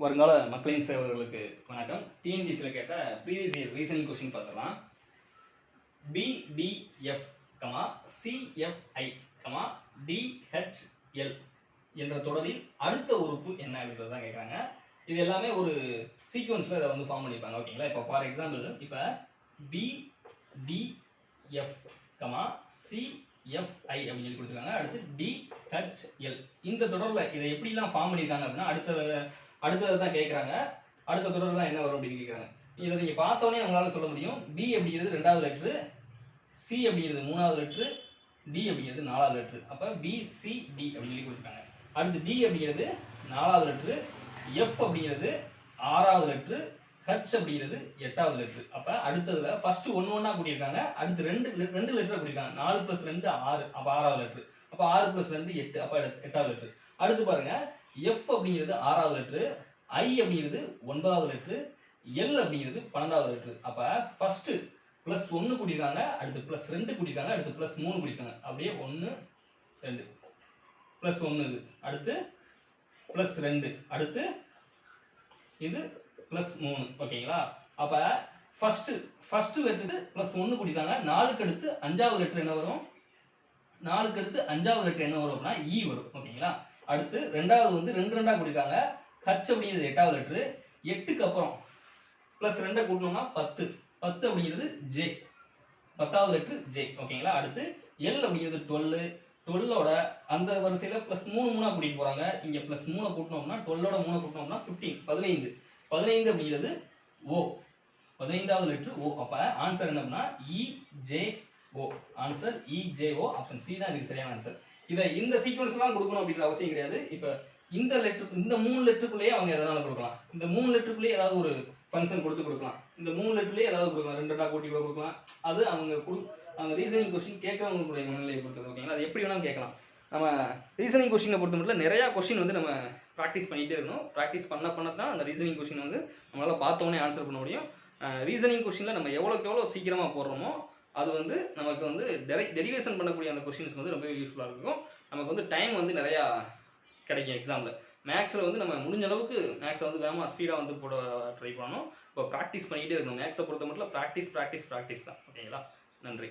வருங்கால மக்களின் சேவர்களுக்கு வணக்கம். டிஎன்பிசியில் கேட்ட ப்ரீவியஸ் இயர் ரீசனிங் கொஸ்டின் பார்த்துக்கலாம். BDF, CFI, DHL என்ற தொடரில் அடுத்த உறுப்பு என்ன அப்படின்றது தான் கேட்குறாங்க. இது எல்லாமே ஒரு சீக்வன்ஸில் இதை வந்து ஃபார்ம் பண்ணியிருப்பாங்க. ஓகேங்களா? இப்போ ஃபார் எக்ஸாம்பிள் இப்போ BDF, CFI அப்படின்னு சொல்லி கொடுத்துருக்காங்க. அடுத்து DHL. இந்த தொடரில் இதை எப்படிலாம் ஃபார்ம் பண்ணியிருக்காங்க அப்படின்னா அடுத்தது தான் கேட்குறாங்க. அடுத்த தொடர் தான் என்ன வரும் அப்படின்னு கேட்குறாங்க. இதை நீங்கள் பார்த்தோன்னே உங்களால் சொல்ல முடியும். B அப்படிங்கிறது 2வது லெட்ரு, C அப்படிங்கிறது 3வது லெட்ரு, D அப்படிங்கிறது 4வது லெட்ரு. அப்போ BCD அப்படின்னு சொல்லி கொடுத்துருக்காங்க. அடுத்து D அப்படிங்கிறது 4வது லெட்ரு, F அப்படிங்கிறது 6வது லெட்ரு, H அப்படிங்கிறது 8வது லெட்ரு. அப்போ அடுத்ததுல ஃபர்ஸ்ட் ஒன்னா கூட்டியிருக்காங்க. அடுத்து ரெண்டு லெட்டரை கூட்டியிருக்காங்க. 4 + 2 6, அப்போ 6வது லெட்ரு. அப்போ 6 + 2 8, அப்போ 8வது லெட்ரு. அடுத்து பாருங்க, F அப்படிங்கிறது 6வது லெட்ரு, I அப்படிங்கிறது 9வது லெட்ரு, L அப்படிங்கிறது 12வது லெட்ரு. அப்போ ஃபர்ஸ்ட் +1 கூட்டியிருக்காங்க, அடுத்து +2 கூட்டியிருக்காங்க, அடுத்து +3 கூட்டியிருக்காங்க. அப்படியே 1 2 +1 இது, அடுத்து +2, அடுத்து இது +3. ஓகேங்களா? அப்போ ஃபர்ஸ்ட் லெட்டருக்கு +1 கூட்டியிருக்காங்க. 4க்கு அடுத்து 5வது லெட்டர் என்ன வரும்? 4க்கு அடுத்து 5வது லெட்டர் என்ன வரும் அப்படின்னா E வரும். ஓகேங்களா? அடுத்து ரெண்டாவது வந்து 2 கூட்டியிருக்காங்க. H அப்படிங்கிறது 8வது லெட்டரு. 8க்கு அப்புறம் +2 கூட்டணும்னா 10. 10 அப்படிங்கிறது J, 10வது லெட்டரு J. ஓகேங்களா? அடுத்து L அப்படிங்கிறது 12. 12ஓட அந்த வரிசையில் +3 கூட்டிட்டு போறாங்க. இங்க +3 கூட்டினோம்னா 12ஓட 3 கூட்டினோம்னா 15, 15. 15 அப்படிங்கிறது O, 15வது லெட்டரு O. அப்ப ஆன்சர் என்ன அப்படின்னா EJO. Answer EJO. Option C தான் இதுக்கு சரியான ஆன்சர். இதை இந்த சீக்வன்ஸ்லாம் கொடுக்கணும் அப்படின்ற அவசியம் கிடையாது. இப்போ இந்த 3 லெட்டருக்குள்ளேயே அவங்க எதனால கொடுக்கலாம். இந்த 3 லெட்டருக்குள்ளேயே ஏதாவது ஒரு ஃபங்க்ஷன் கொடுக்கலாம். இந்த 3 லெட்டர்லேயே ஏதாவது கொடுக்கலாம். 2 கூட்டி கூட கொடுக்கலாம். அது அவங்க ரீசனிங் கொஸ்டின் கேட்கறவங்களுடைய மனநிலையை பொறுத்தது. ஓகேங்களா? அது எப்படி வேணாலும் கேட்கலாம். நம்ம ரீசனிங் கொஸ்டினை பொறுத்த மட்டும் நிறையா கொஸ்டின் வந்து நம்ம ப்ராக்டிஸ் பண்ணிகிட்டே இருக்கணும். ப்ராக்டிஸ் பண்ண தான் அந்த ரீசனிங் கொஸ்டின் வந்து நம்மளால் பார்த்தோன்னே ஆன்சர் பண்ண முடியும். ரீசனிங் கொஸ்டினில் நம்ம எவ்வளோக்கு எவ்வளோ சீக்கிரமாக போடுறோமோ அது வந்து நமக்கு வந்து டெரிவேஷன் பண்ணக்கூடிய அந்த கொஸ்டின்ஸ் வந்து ரொம்ப யூஸ்ஃபுல்லாக இருக்கும். நமக்கு வந்து டைம் வந்து நிறையா கிடைக்கும் எக்ஸாமில். மேக்ஸில் வந்து நம்ம முடிஞ்ச அளவுக்கு மேக்ஸை வந்து வேகமாக ஸ்பீடாக வந்து போட ட்ரை பண்ணணும். இப்போ ப்ராக்டிஸ் பண்ணிக்கிட்டே இருக்கணும். மேக்ஸை பொறுத்த மட்டும் ப்ராக்டிஸ் தான். ஓகேங்களா? நன்றி.